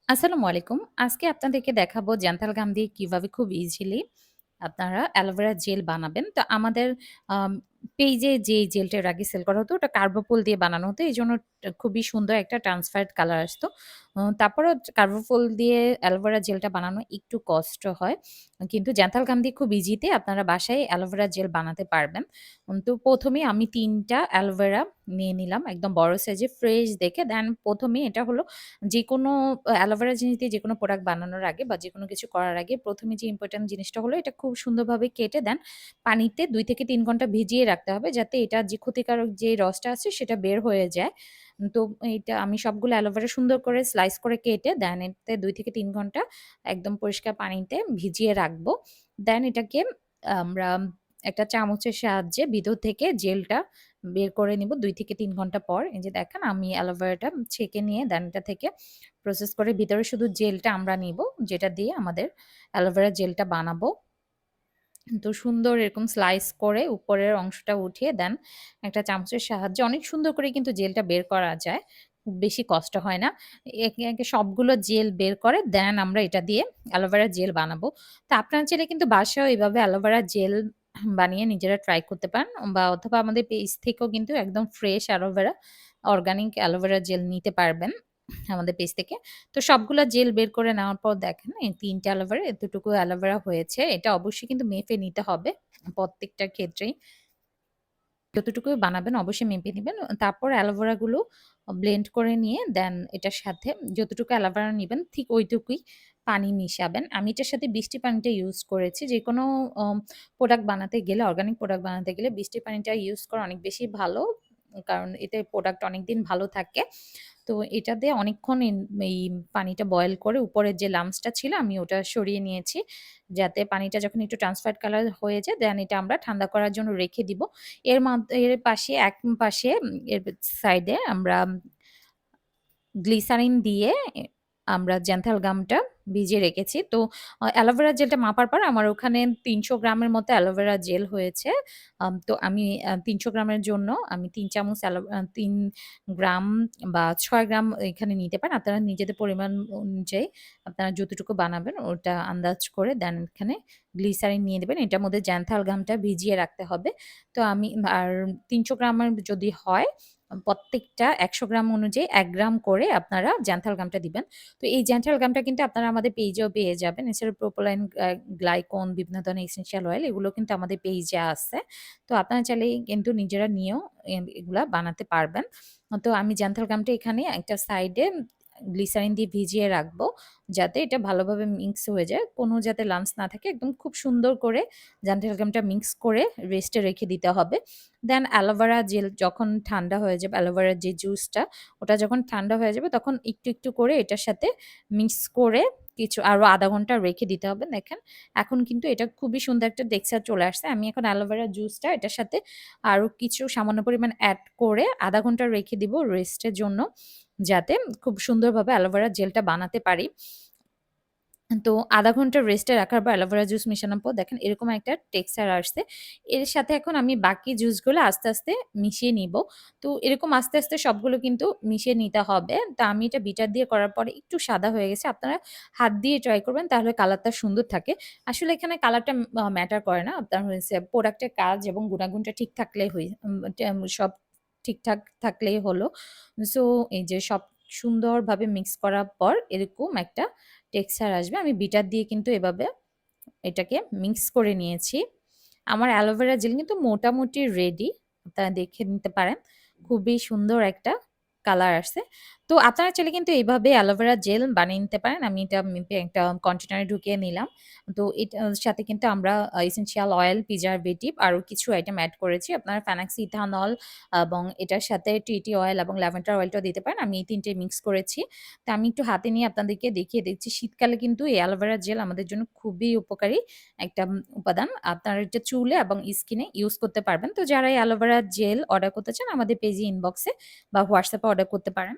আসসালামু আলাইকুম। আজকে আপনাদেরকে দেখাবো জ্যান্থাল গাম দিয়ে কিভাবে খুব ইজিলি আপনারা অ্যালোভেরা জেল বানাবেন। তো আমাদের আম পেইজে যে জেলটা এর আগে সেল করা হতো ওটা কার্বোপোল দিয়ে বানানো হতো। এজন্য খুবই সুন্দর একটা ট্রান্সপারেন্ট কালার আসতো। তারপরেও কার্বোপোল দিয়ে অ্যালোভেরা জেলটা বানানো একটু কষ্ট হয়। কিন্তু জ্যান্থাল গাম দিয়ে খুব ইজিতে আপনারা বাসায় অ্যালোভেরা জেল বানাতে পারবেন। তো ১ম এই আমি ৩ টা অ্যালোভেরা নিয়ে নিলাম একদম বড় সাইজে ফ্রেশ দেখে। দেন ১ম এই এটা হলো যেকোনো অ্যালোভেরা জিনিস দিয়ে যেকোনো প্রোডাক্ট বানানোর আগে বা যেকোনো কিছু করার আগে ১ম এ যে ইম্পোর্টেন্ট জিনিসটা হলো এটা খুব সুন্দরভাবে কেটে দেন পানিতে ২ থেকে ৩ ঘন্টা ভিজিয়ে রাখতে হবে যাতে এটার যে ক্ষতিকারক যে রসটা আছে সেটা বের হয়ে যায়। তো এইটা আমি সবগুলো অ্যালোভেরা সুন্দর করে স্লাইস করে কেটে দেন এতে ২ থেকে ৩ ঘন্টা একদম পরিষ্কার পানিতে ভিজিয়ে রাখবো। দেন এটাকে আমরা একটা চামচের সাহায্যে ভিতর থেকে জেলটা বের করে নিব ২ থেকে ৩ ঘন্টা পর। এই যে দেখেন আমি অ্যালোভেরাটা ছেঁকে নিয়ে দেন এটা থেকে প্রসেস করে ভিতরে শুধু জেলটা আমরা নিব, যেটা দিয়ে আমাদের অ্যালোভেরা জেলটা বানাবো। তো সুন্দর এরকম স্লাইস করে উপরের অংশটা উঠিয়ে দেন একটা চামচের সাহায্যে অনেক সুন্দর করে কিন্তু জেলটা বের করা যায়। খুব বেশি কষ্ট হয় না। একে, একে সবগুলো জেল বের করে দেন আমরা এটা দিয়ে অ্যালোভেরা জেল বানাবো। তো আপনারা চাইলে কিন্তু বাসায়ও এভাবে অ্যালোভেরা জেল বানিয়ে নিজেরা ট্রাই করতে পারেন বা অথবা আমাদের পেজ থেকেও কিন্তু একদম fresh aloe vera, organic aloe vera gel নিতে পারবেন আমাদের পেজ থেকে। তো সবগুলা জেল বের করে নেওয়ার পর দেখেন এই ৩ টা অ্যালোভেরা এতটুকু অ্যালোভেরা হয়েছে। এটা অবশ্যই কিন্তু মেপে নিতে হবে প্রত্যেকটার ক্ষেত্রেই। যতটুকু বানাবেন অবশ্যই মেপে নিবেন। তারপর অ্যালোভেরা গুলো ব্লেন্ড করে নিয়ে দেন এটার সাথে যতটুকু অ্যালোভেরা নিবেন ঠিক ওইটুকুই পানি মিশাবেন। আমি এটার সাথে বৃষ্টি পানিটা ইউজ করেছি। যেকোনো প্রোডাক্ট বানাতে গেলে অর্গানিক প্রোডাক্ট বানাতে গেলে বৃষ্টি পানিটা ইউজ করা অনেক বেশি ভালো। কারণ এতে প্রোডাক্ট অনেকদিন ভালো থাকে। তো এটা দিয়ে অনেকক্ষণ এই পানিটা বয়েল করে উপরের যে লাম্পসটা ছিল আমি ওটা সরিয়ে নিয়েছি। যাতে পানিটা যখন একটু ট্রান্সপারেন্ট কালার হয়ে যায় দেন এটা আমরা ঠান্ডা করার জন্য রেখে দিব। এর পাশে এক পাশে এর সাইডে আমরা গ্লিসারিন দিয়ে আমরা জ্যান্থাল গামটা ভিজিয়ে রেখেছি। তো অ্যালোভেরা জেলটা মাপার পর আমার ওখানে ৩০০ গ্রামের মতো অ্যালোভেরা জেল হয়েছে। তো আমি ৩০০ গ্রামের জন্য আমি ৩ চামচ ৩ গ্রাম বা ৬ গ্রাম এখানে নিতে পারেন। আপনারা নিজেদের পরিমাণ অনুযায়ী আপনারা যতটুকু বানাবেন ওটা আন্দাজ করে দেন এখানে গ্লিসারিন নিয়ে নিবেন। এটার মধ্যে জ্যান্থাল গামটা ভিজিয়ে রাখতে হবে। তো আমি আর ৩০০ গ্রামের যদি হয় প্রত্যেকটা ১০০ গ্রাম অনুযায়ী ১ গ্রাম করে আপনারা জ্যান্থাল গামটা দিবেন। তো এই জ্যান্থাল গামটা কিন্তু আপনারা আমাদের পেইজেও পেয়ে যাবেন। এছাড়া প্রোপোলাইন গ্লাইকন বিভিন্ন ধরনের এসেনশিয়াল অয়েল এগুলো কিন্তু আমাদের পেইজে আছে। তো আপনারা চাইলে কিন্তু নিজেরা নিয়েও এগুলা বানাতে পারবেন। তো আমি জ্যান্থাল গামটা এখানে একটা সাইডে গ্লিসারিন দিয়ে ভিজিয়ে রাখবো। যাতে এটা ভালোভাবে মিক্স হয়ে যায়। কোনো যাতে লাম্পস না থাকে। একদম খুব সুন্দর করে জ্যান্থাল গামটা মিক্স করে রেস্টে রেখে দিতে হবে। দেন অ্যালোভেরা জেল যখন ঠান্ডা হয়ে যাবে, অ্যালোভেরার যে জুসটা ওটা যখন ঠান্ডা হয়ে যাবে তখন একটু, একটু করে এটার সাথে মিক্স করে কিছু আরো ০.৫ ঘন্টা রেখে দিতে হবে। দেখেন এখন কিন্তু এটা খুবই সুন্দর একটা টেক্সচার চলে আসছে। আমি এখন অ্যালোভেরা জুসটা এটার সাথে আরো কিছু সামান্য পরিমাণ এড করে ০.৫ ঘন্টা রেখে দিব রেস্টের জন্য। যাতে খুব সুন্দরভাবে অ্যালোভেরা জেলটা বানাতে পারি। তো ০.৫ ঘন্টা রেস্টে রাখার পর অ্যালোভেরা জুস মেশানোর পর দেখেন এরকম একটা টেক্সচার আসছে। এর সাথে এখন আমি বাকি জুসগুলো আস্তে, আস্তে মিশিয়ে নিব। তো এরকম আস্তে, আস্তে সবগুলো কিন্তু মিশিয়ে নিতে হবে। তো আমি এটা বিটার দিয়ে করার পরে একটু সাদা হয়ে গেছে। আপনারা হাত দিয়ে ট্রাই করবেন তাহলে কালারটা সুন্দর থাকে। আসলে এখানে কালারটা ম্যাটার করে না। আপনার হয়েছে প্রোডাক্টের কাজ এবং গুণাগুণটা ঠিক থাকলেই সব ঠিকঠাক থাকলেই হলো। সো এই যে সব সুন্দরভাবে মিক্স করার পর এরকম একটা টেক্সচার আসবে। আমি বিটার দিয়ে কিন্তু এভাবে এটাকে মিক্স করে নিয়েছি। আমার অ্যালোভেরা জেল কিন্তু মোটামুটি রেডি। আপনারা দেখে নিতে পারেন। খুবই সুন্দর একটা কালার আসছে। তো আপনারা চাইলে কিন্তু এভাবে অ্যালোভেরা জেল বানিয়ে নিতে পারেন। আমি এটা মেপে একটা কন্টেনারে ঢুকিয়ে নিলাম। তো এটার সাথে কিন্তু আমরা এসেনশিয়াল অয়েল, প্রিজারভেটিভ আরো কিছু আইটেম এড করেছি। আপনারা ফেনাক্স ইথানল এবং এটার সাথে টি অয়েল এবং ল্যাভেন্ডার অয়েলটাও দিতে পারেন। আমি এই ৩ টে মিক্স করেছি। তো আমি একটু হাতে নিয়ে আপনাদেরকে দেখিয়ে দিচ্ছি। শীতকালে কিন্তু এই অ্যালোভেরা জেল আমাদের জন্য খুবই উপকারী একটা উপাদান। আপনারা এটা চুলে এবং স্কিনে ইউজ করতে পারবেন। তো যারা এই অ্যালোভেরা জেল অর্ডার করতে চান আমাদের পেজে ইনবক্সে বা WhatsApp এ অর্ডার করতে পারেন।